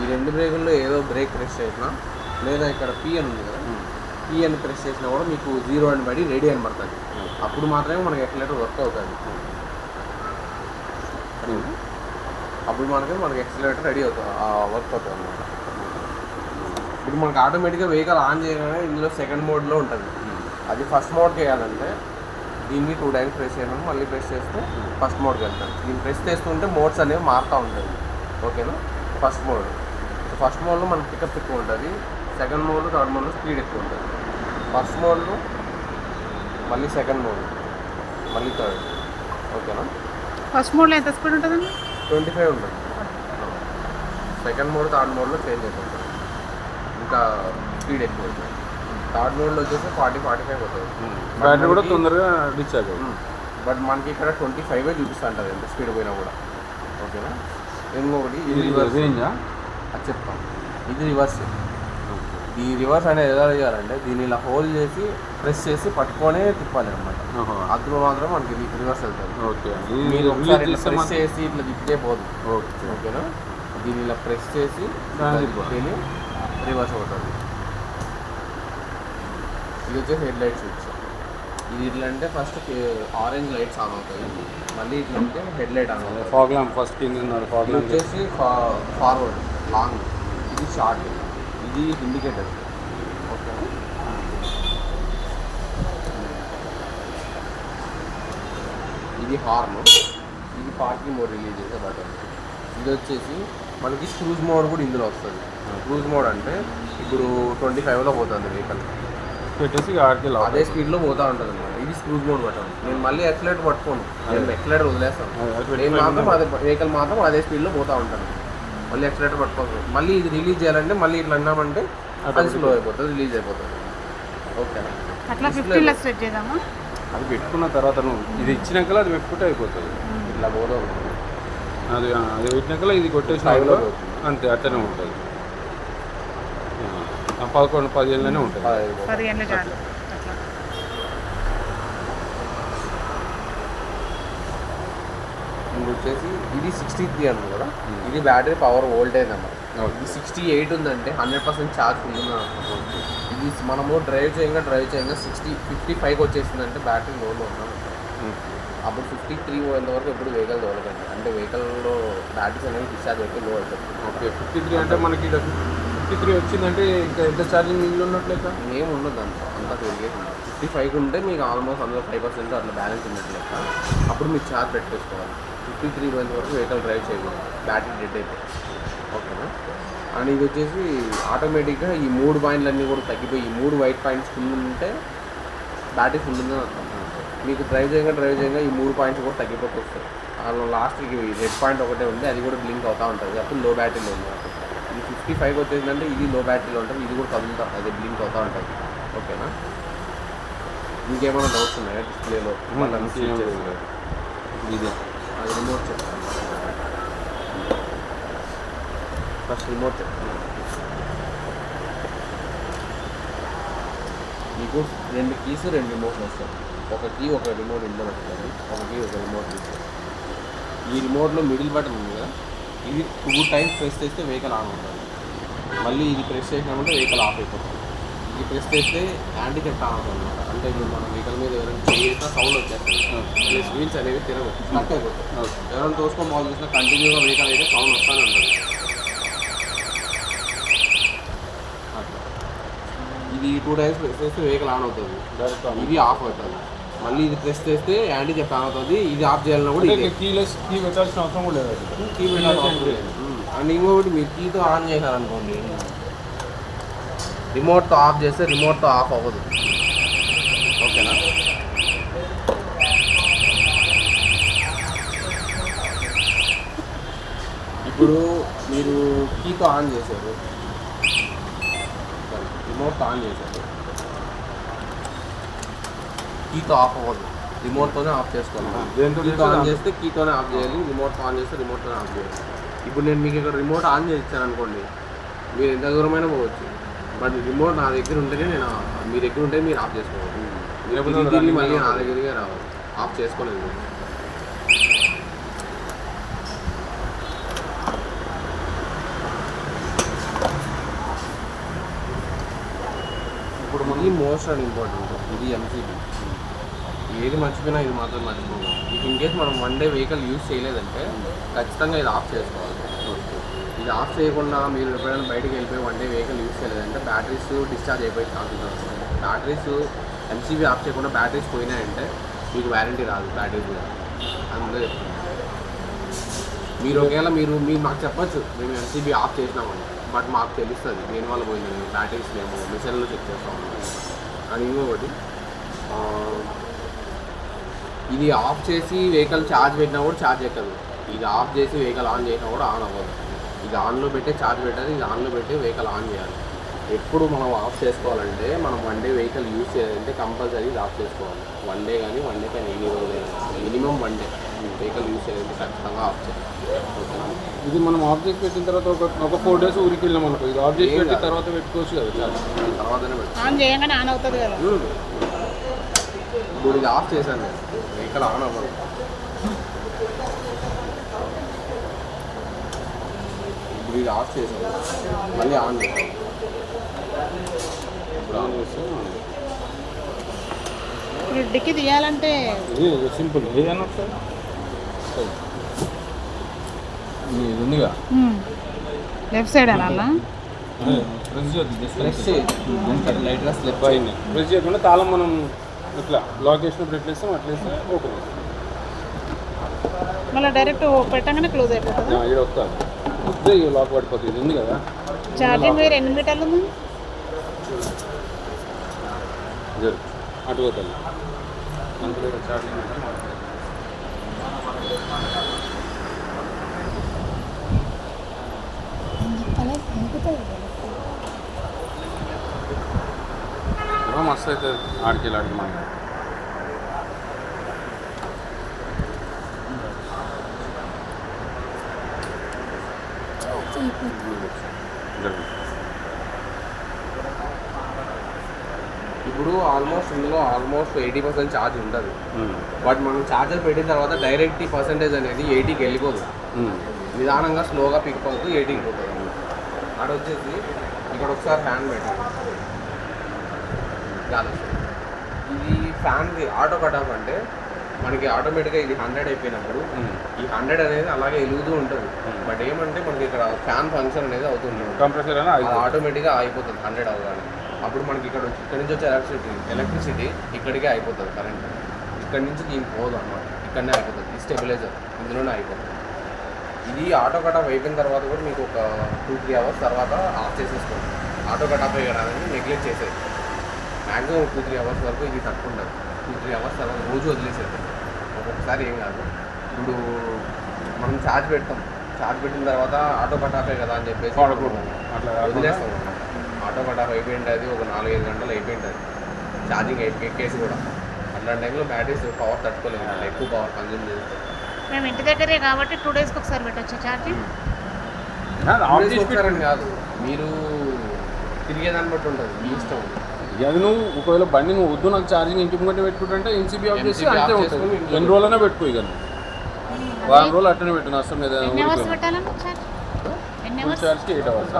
ఈ 2 బ్రేకుల్లో ఏదో break press చేసినా లేదా ఇక్కడ పి అని ఉంది కదా, పి అని ప్రెస్ చేసినా కూడా మీకు 0 అని పడి రెడీ అని పడుతుంది. అప్పుడు మాత్రమే మనకి ఎక్సలేటర్ వర్క్ అవుతుంది. అప్పుడు మనకి ఎక్సలేటర్ రెడీ అవుతుంది, వర్క్ అవుతుంది అన్నమాట. ఇప్పుడు మనకు ఆటోమేటిక్గా వెహికల్ ఆన్ చేయగానే ఇందులో సెకండ్ మోడ్లో ఉంటుంది. అది ఫస్ట్ మోడ్కి వేయాలంటే దీన్ని 2 టైమ్స్ ప్రెస్ చేయడం, మళ్ళీ ప్రెస్ చేస్తే ఫస్ట్ మోడ్కి వెళ్తాను. దీన్ని ప్రెస్ చేస్తుంటే మోడ్స్ అనేవి మారుతూ ఉంటుంది. ఓకేనా. ఫస్ట్ మోడ్లో మనకి పికప్ ఎక్కువ ఉంటుంది, సెకండ్ మోడ్లో థర్డ్ మోడ్లో స్పీడ్ ఎక్కువ ఉంటుంది. ఫస్ట్ మోడ్లో మళ్ళీ సెకండ్ మోడ్ మళ్ళీ థర్డ్. ఓకేనా. ఫస్ట్ మోడ్లో ఎంత స్పీడ్ ఉంటుందండి? 25 ఉంటుంది. సెకండ్ మోడ్ థర్డ్ మోడ్లో చేంజ్ అయిపోతుంది, ఇంకా స్పీడ్ ఎక్కువ అవుతుంది. థర్డ్ మోడ్లో వచ్చేసి 40-45 అవుతుంది. బ్యాటరీ కూడా తొందరగా డిశ్చార్జ్ అవుతుంది. బట్ మనకి ఇక్కడ 25 చూపిస్తూ ఉంటుంది ఎంత స్పీడ్ పోయినా కూడా. ఓకేనా. ఇంకొకటి ఇది రివర్స్ అది చెప్తాను. ఇది రివర్స్. ఈ రివర్స్ అనేది ఎలా చేయాలంటే దీన్ని ఇలా హోల్డ్ చేసి ప్రెస్ చేసి పట్టుకొనే తిప్పాలి అనమాట. అందులో మాత్రం మనకి రివర్స్ వెళ్తుంది. ఓకే. మీరు ఒకసారి ఇట్లా ప్రెస్ చేసి ఇట్లా తిప్పితే పోదు. ఓకేనా. దీన్ని ఇలా ప్రెస్ చేసి దీన్ని రివర్స్ అవుతుంది. ఇది వచ్చేసి హెడ్ లైట్ స్విచ్. ఇది ఇట్లా అంటే ఫస్ట్ ఆరెంజ్ లైట్స్ ఆన్ అవుతాయి, మళ్ళీ ఇట్లా అంటే హెడ్ లైట్ ఆన్ అవుతుంది. ఫాగ్ ల్యాంప్ ఫస్ట్ కింద ఫాగ్ ల్యాంప్ వచ్చేసి ఫార్వర్డ్ లాంగ్, ఇది షార్ట్, ఇది ఇండికేటర్. ఓకే. ఇది హార్న్, ఇది పార్కింగ్ మోడ్ రిలీజ్ చేసే బటన్. ఇది వచ్చేసి మనకి క్రూజ్ మోడ్ కూడా ఇందులో వస్తుంది. క్రూజ్ మోడ్ అంటే ఇప్పుడు 25లో పోతుంది వెహికల్, పెట్టేసి ఆడికి అదే స్పీడ్లో పోతూ ఉంటుంది అనమాట. ఇది క్రూజ్ మోడ్ బటన్. నేను మళ్ళీ ఎక్సలేటర్ పట్టుకోను, నేను ఎక్సలేటర్ వదిలేస్తాను. నేను మాత్రం అదే వెహికల్ మాత్రం అదే స్పీడ్లో పోతూ ఉంటాను. మళ్ళీ ఎక్సలేటర్ పట్టుకోవచ్చు. మళ్ళీ ఇది రిలీజ్ చేయాలంటే మళ్ళీ ఇట్లా అన్నామంటే అది స్లో అయిపోతుంది, రిలీజ్ అయిపోతుంది. ఓకేనా. అట్లా 15 సెట్ చేద్దామా? అది పెట్టుకున్న తర్వాత నువ్వు ఇది ఇచ్చినాక అది పెట్టుకుంటే అయిపోతుంది. ఇట్లా పోతూ అది పెట్టినాక ఇది కొట్టేసిన అంతే, అట్లనే ఉంటుంది. 11-15లోనే ఉంటుంది. 15 చాలు. వచ్చేసి ఇది 63 అన్నది కదా, ఇది బ్యాటరీ పవర్ వోల్టేజ్ అన్నమాట. ఇది 68 ఉందంటే 100% ఛార్జ్ ఉంటుందని అర్థం. ఇది మనము డ్రైవ్ చేయంగా 55కి వచ్చేసిందంటే బ్యాటరీ లోలో ఉన్నాం. అప్పుడు 53 పోయేంత వరకు ఎప్పుడు వెహికల్ తోలకండి, అంటే వెహికల్లో బ్యాటరీస్ అనేవి డిశ్చార్జ్ అయితే లో అవుతుంది. ఓకే. 53 అంటే మనకి 53 వచ్చిందంటే ఇంకా ఎంత ఛార్జింగ్ మిగిలి ఉన్నట్లయితే ఏం ఉండదు అంతా తిరిగేసి. 55కి ఉంటే మీకు ఆల్మోస్ట్ అందులో 5% అట్లా బ్యాలెన్స్ ఉన్నట్లయితే అప్పుడు మీరు ఛార్జ్ పెట్టేసుకోవాలి. 53 పోయేంత వరకు వెహికల్ డ్రైవ్ చేయకూడదు, బ్యాటరీ డెడ్ అయితే. ఓకేనా. అండ్ ఇది వచ్చేసి ఆటోమేటిక్గా ఈ 3 పాయింట్లన్నీ కూడా తగ్గిపోయి ఈ 3 వైట్ పాయింట్స్ ఫుల్ ఉంటే బ్యాటరీ ఫుల్ ఉందని అర్థం. మీకు డ్రైవ్ చేయంగా ఈ 3 పాయింట్స్ కూడా తగ్గిపోతూ వస్తాయి. అందులో లాస్ట్కి రెడ్ పాయింట్ ఒకటే ఉంది, అది కూడా బ్లింక్ అవుతూ ఉంటుంది. అప్పుడు లో బ్యాటరీలో ఉంది. ఇది 55 వచ్చేసిందంటే ఇది లో బ్యాటరీలో ఉంటుంది, ఇది కూడా కదులుతా, అది బ్లింక్ అవుతూ ఉంటుంది. ఓకేనా. ఇంకేమైనా డౌట్స్ ఉన్నాయా డిస్ప్లేలో? ఇదే అది రిమోట్ చెప్తాను. ఫస్ట్ రిమోట్ చెప్తాను. మీకు 2 కీస్ 2 రిమోట్లు వస్తాయి. ఒక కీ ఒక రిమోట్ ఇంట్లో పెట్టుకోండి, ఒక కీ ఒక రిమోట్ తీసుకోండి. ఈ రిమోట్లో మిడిల్ బటన్ ఉంది కదా, ఇది 2 టైమ్స్ ప్రెస్ చేస్తే వెహికల్ ఆన్ అవుతుంది. మళ్ళీ ఇది ప్రెస్ చేసినామంటే వెహికల్ ఆఫ్ అయిపోతుంది. ఇది ప్రెస్ చేస్తే యాంటీ చెప్తా అవుతుంది అనమాట. అంటే ఇప్పుడు మన వెహికల్ మీద ఎవరైనా చేసినా సౌండ్ వచ్చేస్తుంది, ప్లస్ వీల్స్ అనేవి తిరగవు, స్టక్ అయిపోతుంది. ఎవరైనా తోసుకొని బాల్ చూసినా కంటిన్యూగా వెహికల్ అయితే సౌండ్ వస్తూనే ఉంటుంది. ఇది 2 టైమ్స్ ప్రెస్ చేస్తే వెహికల్ ఆన్ అవుతుంది, ఇది ఆఫ్ అవుతుంది. మళ్ళీ ఇది ప్రెస్ చేస్తే యాంటీ చెప్పి ఆన్ అవుతుంది. ఇది ఆఫ్ చేయాలన్నా కూడా కీ పెట్టాల్సిన అవసరం కూడా లేదు. కీ పెట్టాల్సిన అవసరం లేదు. అండ్ ఇంకొకటి మీరు కీతో ఆన్ చేశారనుకోండి, రిమోట్తో ఆఫ్ చేస్తే రిమోట్తో ఆఫ్ అవ్వదు. ఓకేనా. ఇప్పుడు మీరు కీతో ఆన్ చేశారు, రిమోట్తో ఆన్ చేశారు, కీతో ఆఫ్ అవ్వదు, రిమోట్తోనే ఆఫ్ చేసుకోవాలి. కీతో ఆన్ చేస్తే కీతోనే ఆఫ్ చేయాలి, రిమోట్తో ఆన్ చేస్తే రిమోట్తోనే ఆఫ్ చేయాలి. ఇప్పుడు నేను మీకు ఇక్కడ రిమోట్ ఆన్ చేసి ఇచ్చాను అనుకోండి, మీరు ఎంత దూరమైనా పోవచ్చు. బట్ రిమోట్ నా దగ్గర ఉంటేనే నేను, మీ దగ్గర ఉంటే మీరు ఆఫ్ చేసుకోవాలి. దీన్ని మళ్ళీ నా దగ్గరగా రావాలి, ఆఫ్ చేసుకోలేదు. ఇది మోస్ట్ అండ్ ఇంపార్టెంట్. ఇది ఎంసీబీ. ఏది మర్చిపోయినా ఇది మాత్రం మర్చిపోతాం. ఇన్ కేస్ మనం వన్ డే వెహికల్ యూజ్ చేయలేదంటే ఖచ్చితంగా ఇది ఆఫ్ చేసుకోవాలి. ఇది ఆఫ్ చేయకుండా మీరు ఎప్పుడైనా బయటకు వెళ్ళిపోయి వన్ డే వెహికల్ యూజ్ చేయలేదంటే బ్యాటరీస్ డిశ్చార్జ్ అయిపోయి ఛాన్సెస్ వస్తాయి. బ్యాటరీస్ ఎంసీబీ ఆఫ్ చేయకుండా బ్యాటరీస్ పోయినాయంటే మీకు వారంటీ రాదు బ్యాటరీస్ మీద. అందులో చెప్తున్నాను. మీరు ఒకవేళ మీరు మాకు చెప్పచ్చు మేము ఎంసీబీ ఆఫ్ చేసినామని, బట్ మాకు తెలుస్తుంది దేనివల్ల పోయింది, బ్యాటరీస్ మేము మిషన్లో చెక్ చేస్తాము అని. ఇంకొకటి ఇది ఆఫ్ చేసి వెహికల్ ఛార్జ్ పెట్టినా కూడా ఛార్జ్ ఎక్కదు. ఇది ఆఫ్ చేసి వెహికల్ ఆన్ చేసినా కూడా ఆన్ అవ్వదు. ఇది ఆన్లో పెట్టే ఛార్జ్ పెట్టాలి, ఇది ఆన్లో పెట్టి వెహికల్ ఆన్ చేయాలి. ఎప్పుడు మనం ఆఫ్ చేసుకోవాలంటే మనం వన్ డే వెహికల్ యూజ్ చేయాలంటే కంపల్సరీ ఇది ఆఫ్ చేసుకోవాలి. వన్ డే కానీ ఎన్ని రోజులు minimum one day vehicle use చేయాలంటే ఖచ్చితంగా ఆఫ్ చేయాలి. ఓకేనా? ఇది మనం ఆఫ్ చేసి పెట్టిన తర్వాత ఒక 4 days ఊరికి వెళ్ళాం అనుకో, ఇది ఆఫ్ చేసి పెట్టిన తర్వాత పెట్టుకోవచ్చు కదా ఛార్జ్. తర్వాతనే పెట్టాలి. ఆన్ చేయగానే ఆన్ అవుతుంది కదా. ఇప్పుడు ఇది ఆఫ్ చేశాను, వెహికల్ ఆన్ అవ్వదు. ఇప్పుడు ఇది ఆఫ్ చేశాను, మళ్ళీ ఆన్ చేశాను. ఇప్పుడు ఆన్ చేస్తే ఇప్పుడు డిక్కి తీయాలంటే ఇది సింపుల్. ఏదన్నా ఒకసారి ఇది ఉందిగా లెఫ్ట్ సైడ్ అనాలా? ప్రెస్ చేయొద్దు, ప్రెస్ లైట్గా స్లిప్ అయింది. ప్రెస్ చేయకుండా తాళం మనం ఇట్లా లాక్ చేసినప్పుడు ఎట్లా వేస్తాం అట్లా వేస్తే ఓపెన్. మళ్ళీ డైరెక్ట్ పెట్టగానే క్లోజ్ అయిపోతుంది. ఇక్కడ వస్తాను వస్తే లాక్ పడిపోతుంది. ఇది ఉంది కదా ఛార్జింగ్ వేరే ఎన్ని మీటర్లు ఉంది? అటు పోతుంది అంతే ఛార్జింగ్. మస్తు అవుతుంది ఆడికి మనకి. ఇప్పుడు ఇందులో ఆల్మోస్ట్ 80% ఛార్జ్ ఉంటుంది. బట్ మనం ఛార్జర్ పెట్టిన తర్వాత డైరెక్ట్ పర్సెంటేజ్ అనేది 80కి వెళ్ళిపోదు. నిదానంగా స్లోగా పిక్ అవుతూ 80కి పోతుంది. అక్కడ వచ్చేసి ఇక్కడ ఒకసారి హ్యాండ్ పెట్టాలి. ఇది ఫ్యాన్కి ఆటో కట్ ఆఫ్ అంటే మనకి ఆటోమేటిక్గా ఇది 100 అయిపోయినప్పుడు ఈ 100 అనేది అలాగే వెలుగుతూ ఉంటుంది. బట్ ఏమంటే మనకి ఇక్కడ ఫ్యాన్ ఫంక్షన్ అనేది అవుతుంది, కంప్రెసర్ అనేది ఆటోమేటిక్గా అయిపోతుంది 100 అవ్వగానే. అప్పుడు మనకి ఇక్కడ నుంచి వచ్చే ఎలక్ట్రిసిటీ ఇక్కడికే అయిపోతుంది. కరెంట్ ఇక్కడి నుంచి దీనికి పోదు అన్నమాట, ఇక్కడనే అయిపోతుంది. ఈ స్టెబిలైజర్ ఇందులోనే అయిపోతుంది. ఇది ఆటో కట్ ఆఫ్ అయిపోయిన తర్వాత కూడా మీకు ఒక 2-3 hours తర్వాత ఆఫ్ చేసేసుకోండి. ఆటో కట్ ఆఫ్ అయ్యడానికి నెగ్లెక్ట్ చేసేది. మ్యాక్సిమం 2-3 hours వరకు ఇది తట్టుకుంటుంది. 2-3 hours తర్వాత రోజు వదిలేసేది. ఒక్కొక్కసారి ఏం కాదు. ఇప్పుడు మనం ఛార్జ్ పెట్టిన తర్వాత ఆటో కట్ ఆఫే కదా అని చెప్పేసి అట్లా వదిలేస్తాం. ఆటో కట్ ఆఫ్ అయిపోయింటుంది, ఒక 4-5 గంటలు అయిపోయింటుంది ఛార్జింగ్ ఎక్కేసి కూడా. అట్లాంటి టైంలో బ్యాటరీస్ పవర్ తట్టుకోలేదు, అలా ఎక్కువ పవర్ కన్జ్యూమ్ చేస్తుంది. మేము ఇంటి దగ్గరే కాబట్టి 2 daysకి ఒకసారి పెట్టచ్చు ఛార్జింగ్. ఒకసారని కాదు, మీరు తిరిగేదాన్ని బట్టి ఉంటుంది, మీ ఇష్టం. అది నువ్వు ఒకవేళ బండి నువ్వు వద్దు నాకు ఛార్జింగ్ ఇంటి ముంగంటే పెట్టుకుంటే ఎన్సీబీ ఆఫ్ చేసి అంతే ఉంటుంది. 2 రోజులైనా పెట్టుకో. ఇక వారం రోజులు అట్టనే పెట్టు, నష్టం లేదా. ఎన్ని అవర్స్ పెట్టాలన్నా ఛార్జ్? ఎన్ని అవర్స్? ఛార్జ్కి 8 hours.